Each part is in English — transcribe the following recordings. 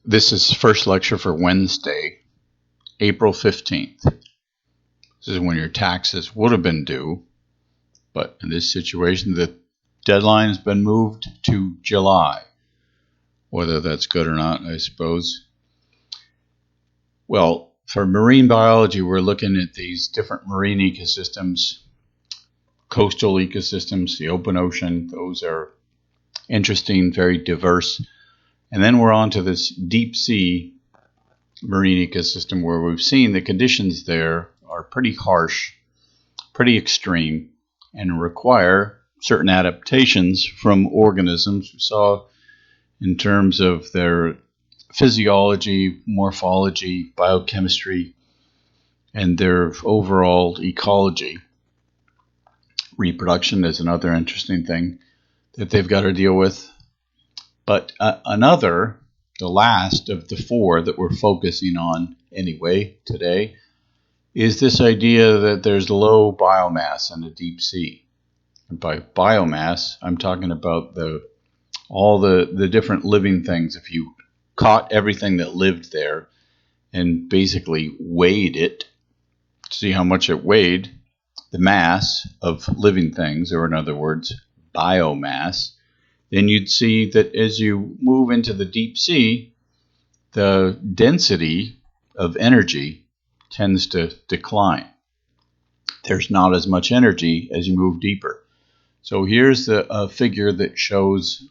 This is first lecture for Wednesday, April 15th. This is when your taxes would have been due, but in this situation, the deadline has been moved to July. Whether that's good or not, I suppose. Well, for marine biology, we're looking at these different marine ecosystems, coastal ecosystems, the open ocean. Those are interesting, very diverse. And then we're on to this deep sea marine ecosystem where we've seen the conditions there are pretty harsh, pretty extreme, and require certain adaptations from organisms. We saw in terms of their physiology, morphology, biochemistry, and their overall ecology. Reproduction is another interesting thing that they've got to deal with. But the last of the four that we're focusing on anyway today, is this idea that there's low biomass in the deep sea. And by biomass, I'm talking about all the different living things. If you caught everything that lived there and basically weighed it, to see how much it weighed, the mass of living things, or in other words, biomass, then you'd see that as you move into the deep sea, the density of energy tends to decline. There's not as much energy as you move deeper. So here's a figure that shows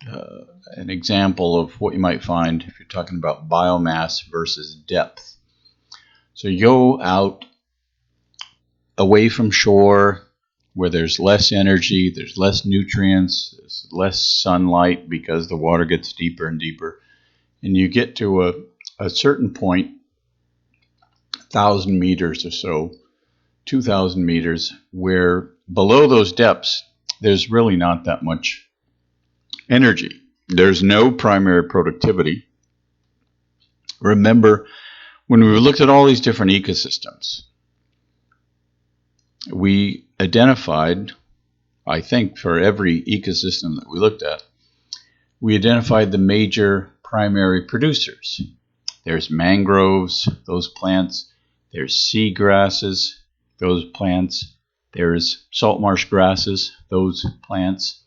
an example of what you might find if you're talking about biomass versus depth. So you go out away from shore where there's less energy, there's less nutrients, there's less sunlight because the water gets deeper and deeper. And you get to a certain point, 1,000 meters or so, 2,000 meters, where below those depths, there's really not that much energy. There's no primary productivity. Remember, when we looked at all these different ecosystems, we identified, I think for every ecosystem that we looked at, we identified the major primary producers. There's mangroves, those plants. There's sea grasses, those plants. There's salt marsh grasses, those plants.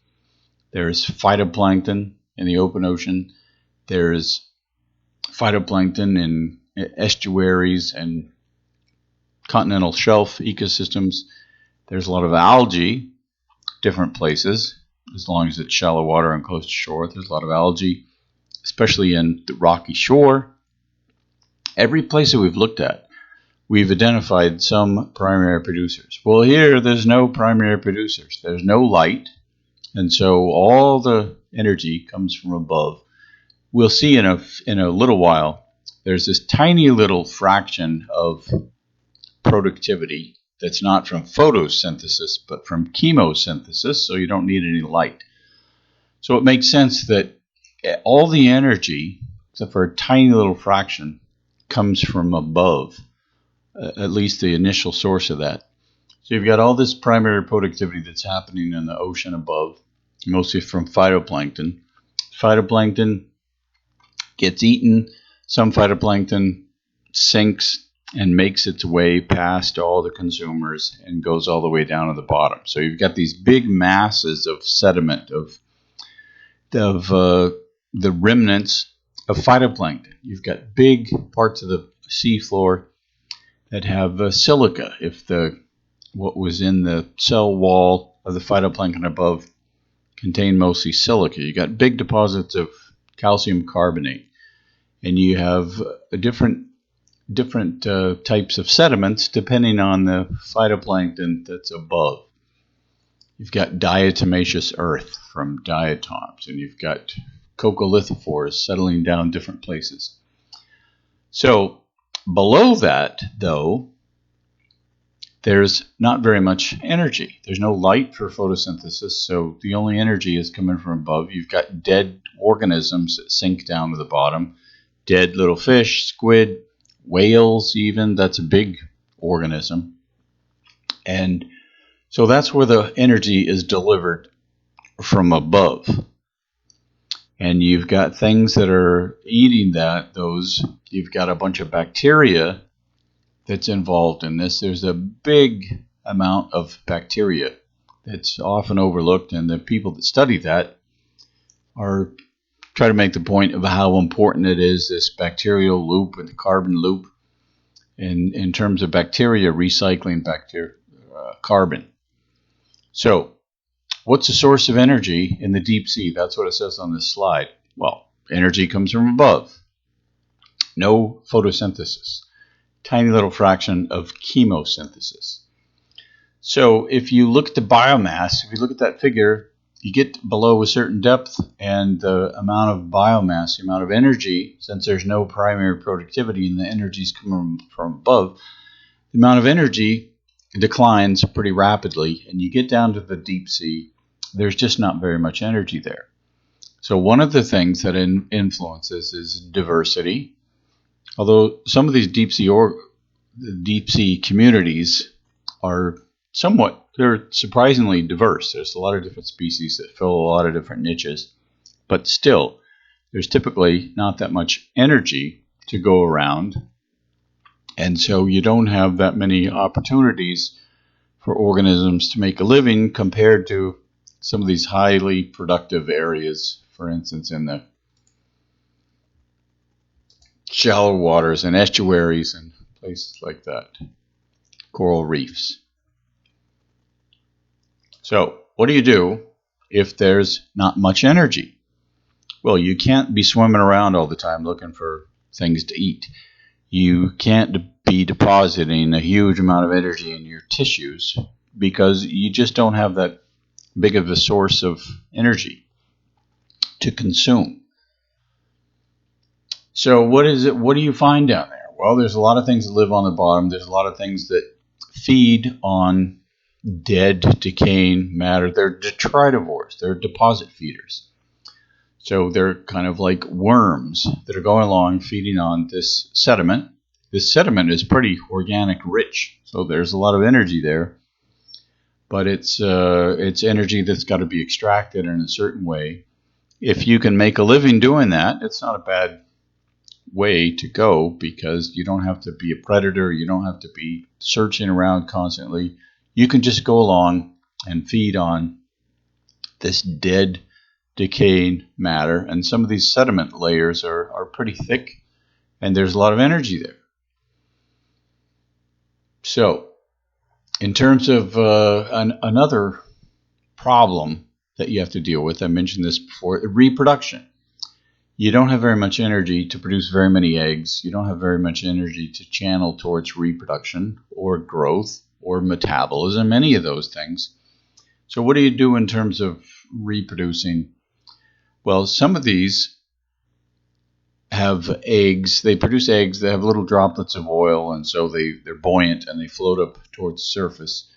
There's phytoplankton in the open ocean. There's phytoplankton in estuaries and continental shelf ecosystems. There's a lot of algae, different places, as long as it's shallow water and close to shore. There's a lot of algae, especially in the rocky shore. Every place that we've looked at, we've identified some primary producers. Well, here there's no primary producers. There's no light, and so all the energy comes from above. We'll see in a little while, there's this tiny little fraction of productivity that's not from photosynthesis, but from chemosynthesis, so you don't need any light. So it makes sense that all the energy, except for a tiny little fraction, comes from above, at least the initial source of that. So you've got all this primary productivity that's happening in the ocean above, mostly from phytoplankton. Phytoplankton gets eaten. Some phytoplankton sinks and makes its way past all the consumers and goes all the way down to the bottom. So you've got these big masses of sediment, of the remnants of phytoplankton. You've got big parts of the seafloor that have silica. If what was in the cell wall of the phytoplankton above contained mostly silica, you got big deposits of calcium carbonate, and you have different types of sediments depending on the phytoplankton that's above. You've got diatomaceous earth from diatoms, and you've got coccolithophores settling down different places. So below that, though, there's not very much energy. There's no light for photosynthesis, so the only energy is coming from above. You've got dead organisms that sink down to the bottom, dead little fish, squid, whales even. That's a big organism. And so that's where the energy is delivered from above. and you've got things that are eating you've got a bunch of bacteria that's involved in this. There's a big amount of bacteria that's often overlooked, and the people that study that are try to make the point of how important it is, this bacterial loop and the carbon loop, in terms of bacteria recycling carbon. So, what's the source of energy in the deep sea? That's what it says on this slide. Well, energy comes from above. No photosynthesis. Tiny little fraction of chemosynthesis. So if you look at the biomass, if you look at that figure, you get below a certain depth, and the amount of biomass, the amount of energy, since there's no primary productivity and the energy is coming from above, the amount of energy declines pretty rapidly, and you get down to the deep sea, there's just not very much energy there. So one of the things that influences is diversity. Although some of these deep sea communities are they're surprisingly diverse. There's a lot of different species that fill a lot of different niches, but still, there's typically not that much energy to go around, and so you don't have that many opportunities for organisms to make a living compared to some of these highly productive areas, for instance, in the shallow waters and estuaries and places like that, coral reefs. So, what do you do if there's not much energy? Well, you can't be swimming around all the time looking for things to eat. You can't be depositing a huge amount of energy in your tissues because you just don't have that big of a source of energy to consume. So what do you find down there? Well, there's a lot of things that live on the bottom. There's a lot of things that feed on dead, decaying matter. They're detritivores. They're deposit feeders. So they're kind of like worms that are going along feeding on this sediment. This sediment is pretty organic rich, so there's a lot of energy there. But it's energy that's got to be extracted in a certain way. If you can make a living doing that, it's not a bad way to go because you don't have to be a predator. You don't have to be searching around constantly. You can just go along and feed on this dead, decaying matter. And some of these sediment layers are pretty thick, and there's a lot of energy there. So, in terms of another problem that you have to deal with, I mentioned this before, reproduction. You don't have very much energy to produce very many eggs. You don't have very much energy to channel towards reproduction or growth or metabolism, any of those things. So what do you do in terms of reproducing? Well, some of these have eggs. They produce eggs that have little droplets of oil, and so they're buoyant and they float up towards the surface.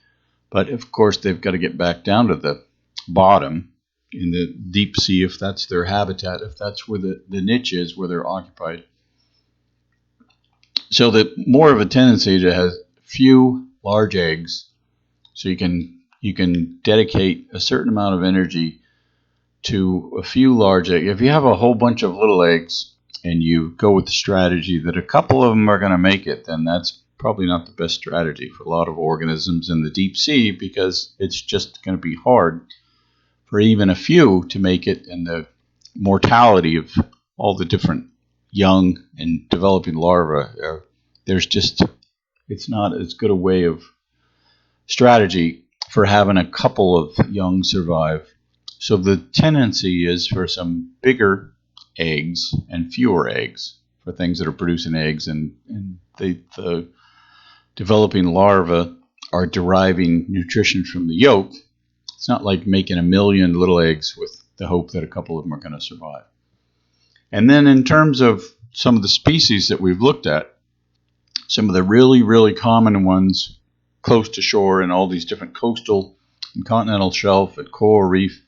But of course, they've got to get back down to the bottom in the deep sea if that's their habitat, if that's where the niche is, where they're occupied. So that more of a tendency to have few large eggs, so you can dedicate a certain amount of energy to a few large eggs. If you have a whole bunch of little eggs and you go with the strategy that a couple of them are going to make it, then that's probably not the best strategy for a lot of organisms in the deep sea because it's just going to be hard for even a few to make it, and the mortality of all the different young and developing larvae, it's not as good a way of strategy for having a couple of young survive. So the tendency is for some bigger eggs and fewer eggs for things that are producing eggs, and the developing larvae are deriving nutrition from the yolk. It's not like making a million little eggs with the hope that a couple of them are going to survive. And then in terms of some of the species that we've looked at, some of the really, really common ones close to shore and all these different coastal and continental shelf and coral reef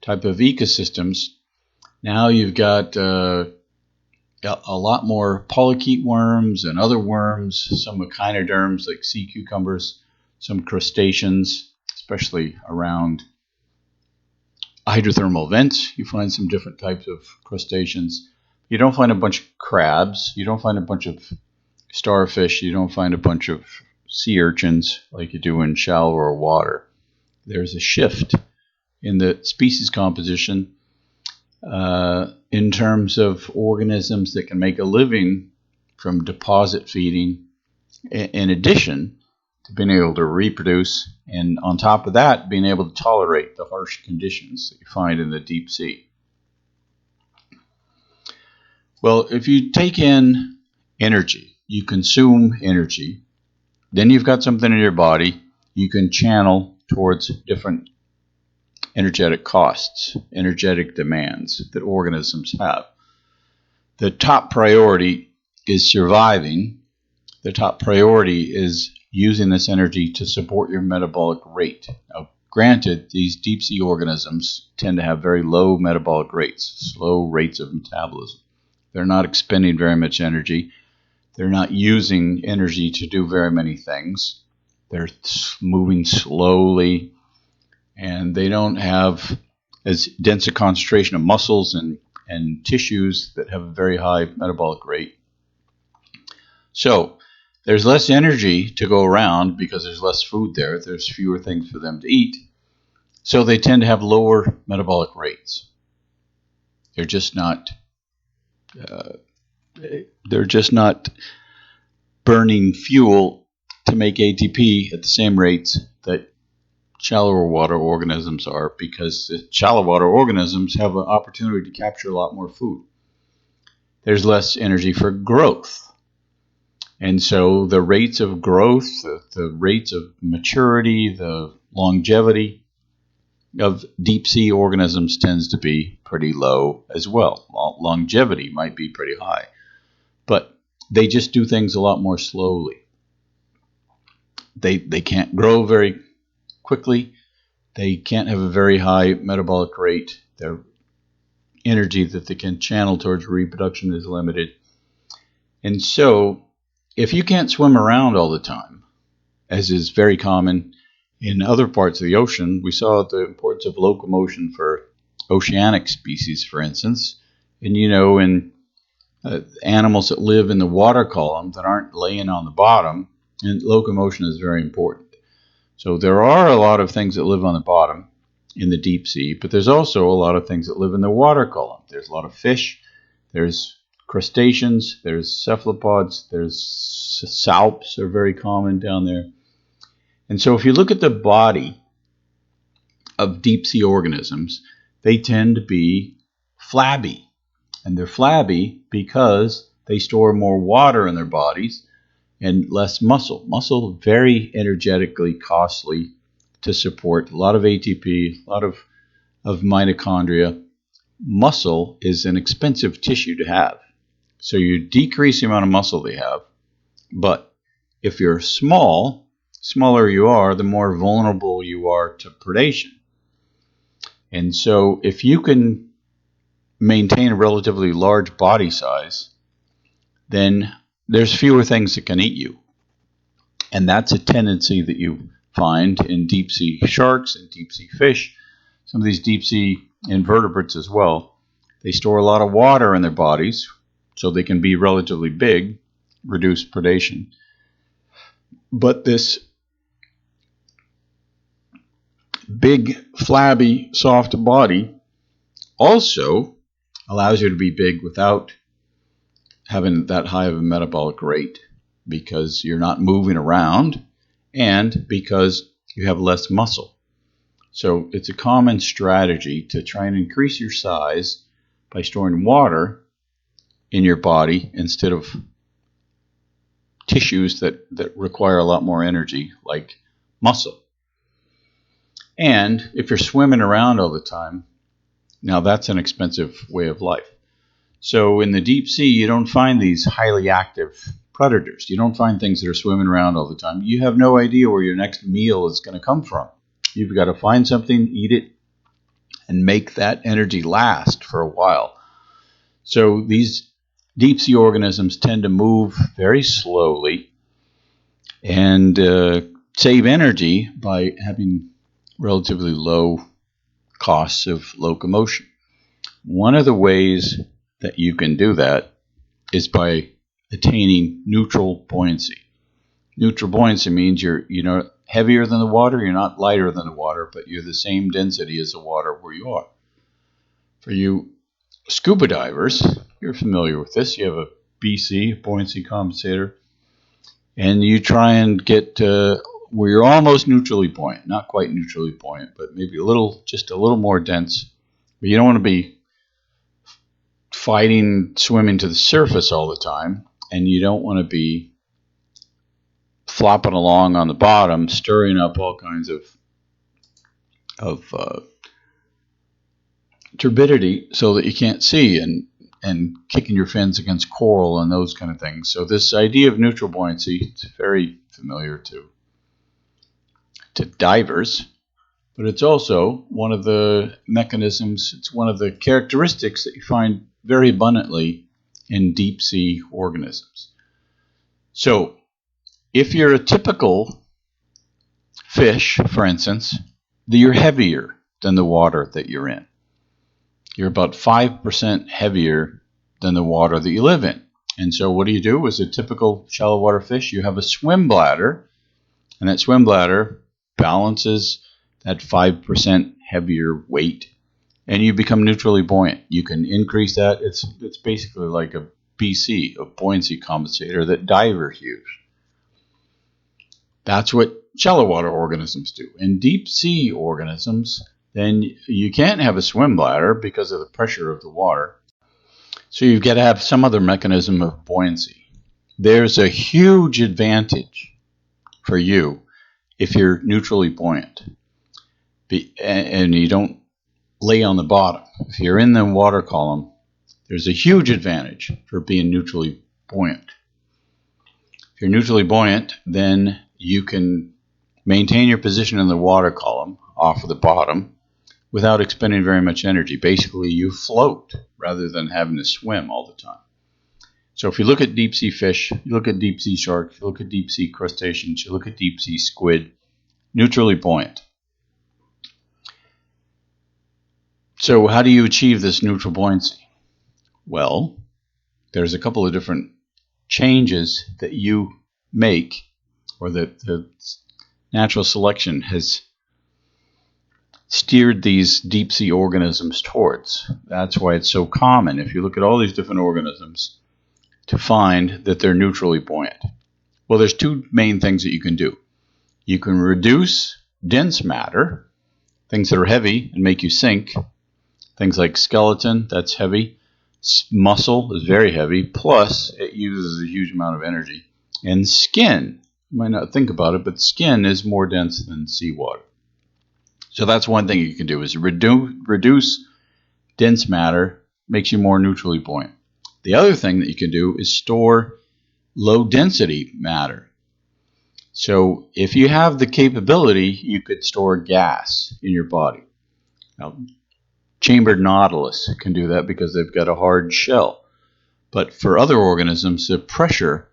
type of ecosystems, now you've got a lot more polychaete worms and other worms, some echinoderms like sea cucumbers, some crustaceans, especially around hydrothermal vents. You find some different types of crustaceans. You don't find a bunch of crabs. You don't find a bunch of starfish. You don't find a bunch of sea urchins like you do in shallower water. There's a shift in the species composition in terms of organisms that can make a living from deposit feeding, in addition to being able to reproduce, and on top of that, being able to tolerate the harsh conditions that you find in the deep sea. Well, if you take in energy, you consume energy, then you've got something in your body you can channel towards different energetic costs, energetic demands that organisms have. The top priority is surviving. The top priority is using this energy to support your metabolic rate. Now, granted, these deep sea organisms tend to have very low metabolic rates, slow rates of metabolism. They're not expending very much energy. They're not using energy to do very many things. They're moving slowly, and they don't have as dense a concentration of muscles and tissues that have a very high metabolic rate. So there's less energy to go around because there's less food there. There's fewer things for them to eat. So they tend to have lower metabolic rates. They're just not burning fuel to make ATP at the same rates that shallower water organisms are, because the shallow water organisms have an opportunity to capture a lot more food. There's less energy for growth. And so the rates of growth, the rates of maturity, the longevity of deep sea organisms tends to be pretty low as well. Longevity might be pretty high, but they just do things a lot more slowly. They can't grow very quickly. They can't have a very high metabolic rate. Their energy that they can channel towards reproduction is limited. And so if you can't swim around all the time, as is very common in other parts of the ocean, we saw the importance of locomotion for oceanic species, for instance. And in animals that live in the water column that aren't laying on the bottom, and locomotion is very important. So there are a lot of things that live on the bottom in the deep sea, but there's also a lot of things that live in the water column. There's a lot of fish, there's crustaceans, there's cephalopods, there's salps are very common down there. And so if you look at the body of deep sea organisms, they tend to be flabby. And they're flabby because they store more water in their bodies and less muscle. Muscle, very energetically costly to support. A lot of ATP, a lot of mitochondria. Muscle is an expensive tissue to have. So you decrease the amount of muscle they have. But if you're smaller you are, the more vulnerable you are to predation. And so if you can maintain a relatively large body size, then there's fewer things that can eat you. And that's a tendency that you find in deep sea sharks and deep sea fish, some of these deep sea invertebrates as well. They store a lot of water in their bodies so they can be relatively big, reduce predation. But this big, flabby, soft body also allows you to be big without having that high of a metabolic rate, because you're not moving around and because you have less muscle. So it's a common strategy to try and increase your size by storing water in your body instead of tissues that require a lot more energy, like muscle. And if you're swimming around all the time, now that's an expensive way of life. So in the deep sea, you don't find these highly active predators. You don't find things that are swimming around all the time. You have no idea where your next meal is going to come from. You've got to find something, eat it, and make that energy last for a while. So these deep sea organisms tend to move very slowly and save energy by having relatively low costs of locomotion. One of the ways that you can do that is by attaining neutral buoyancy. Neutral buoyancy means you're heavier than the water, you're not lighter than the water, but you're the same density as the water where you are. For you scuba divers, you're familiar with this. You have a BC, buoyancy compensator, and you try and get where you're almost neutrally buoyant, not quite neutrally buoyant, but maybe just a little more dense. But you don't want to be swimming to the surface all the time, and you don't want to be flopping along on the bottom, stirring up all kinds of turbidity so that you can't see, and kicking your fins against coral and those kind of things. So this idea of neutral buoyancy is very familiar to divers, but it's also one of the mechanisms, it's one of the characteristics that you find very abundantly in deep sea organisms. So if you're a typical fish, for instance, you're heavier than the water that you're in. You're about 5% heavier than the water that you live in. And so what do you do? As a typical shallow water fish, you have a swim bladder, and that swim bladder balances that 5% heavier weight, and you become neutrally buoyant. You can increase that. It's basically like a BC, a buoyancy compensator that divers use. That's what shallow water organisms do. In deep sea organisms, then you can't have a swim bladder because of the pressure of the water. So you've got to have some other mechanism of buoyancy. There's a huge advantage for you if you're neutrally buoyant and you don't lay on the bottom. If you're in the water column, there's a huge advantage for being neutrally buoyant. If you're neutrally buoyant, then you can maintain your position in the water column off of the bottom without expending very much energy. Basically, you float rather than having to swim all the time. So if you look at deep sea fish, you look at deep sea sharks, you look at deep sea crustaceans, you look at deep sea squid, neutrally buoyant. So how do you achieve this neutral buoyancy? Well, there's a couple of different changes that you make, or that the natural selection has steered these deep sea organisms towards. That's why it's so common, if you look at all these different organisms, to find that they're neutrally buoyant. Well, there's two main things that you can do. You can reduce dense matter, things that are heavy and make you sink. Things like skeleton, that's heavy. Muscle is very heavy, plus it uses a huge amount of energy. And skin, you might not think about it, but skin is more dense than seawater. So that's one thing you can do, is reduce dense matter, makes you more neutrally buoyant. The other thing that you can do is store low density matter. So if you have the capability, you could store gas in your body. Now, chambered nautilus can do that because they've got a hard shell. But for other organisms, the pressure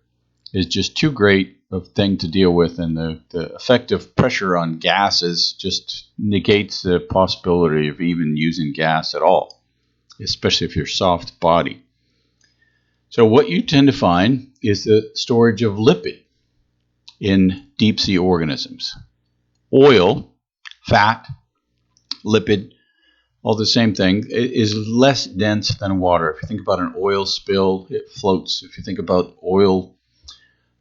is just too great a thing to deal with, and the effect of pressure on gases just negates the possibility of even using gas at all, especially if you're soft body. So what you tend to find is the storage of lipid in deep sea organisms. Oil, fat, lipid, all the same thing, is less dense than water. If you think about an oil spill, it floats. If you think about oil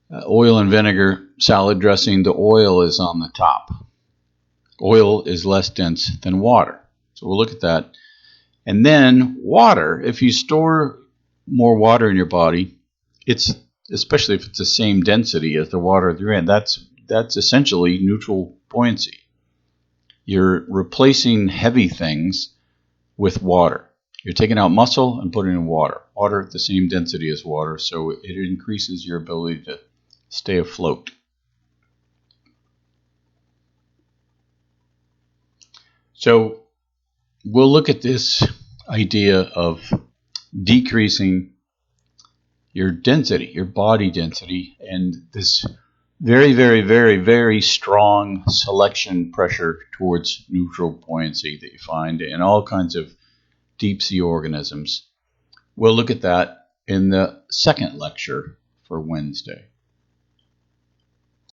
and vinegar salad dressing, the oil is on the top. Oil is less dense than water. So we'll look at that. And then water, if you store more water in your body, it's, especially if it's the same density as the water that you're in, that's essentially neutral buoyancy. You're replacing heavy things with water. You're taking out muscle and putting in water. Water at the same density as water, so it increases your ability to stay afloat. So we'll look at this idea of decreasing your density, your body density, and this very, very, very, very strong selection pressure towards neutral buoyancy that you find in all kinds of deep sea organisms. We'll look at that in the second lecture for Wednesday.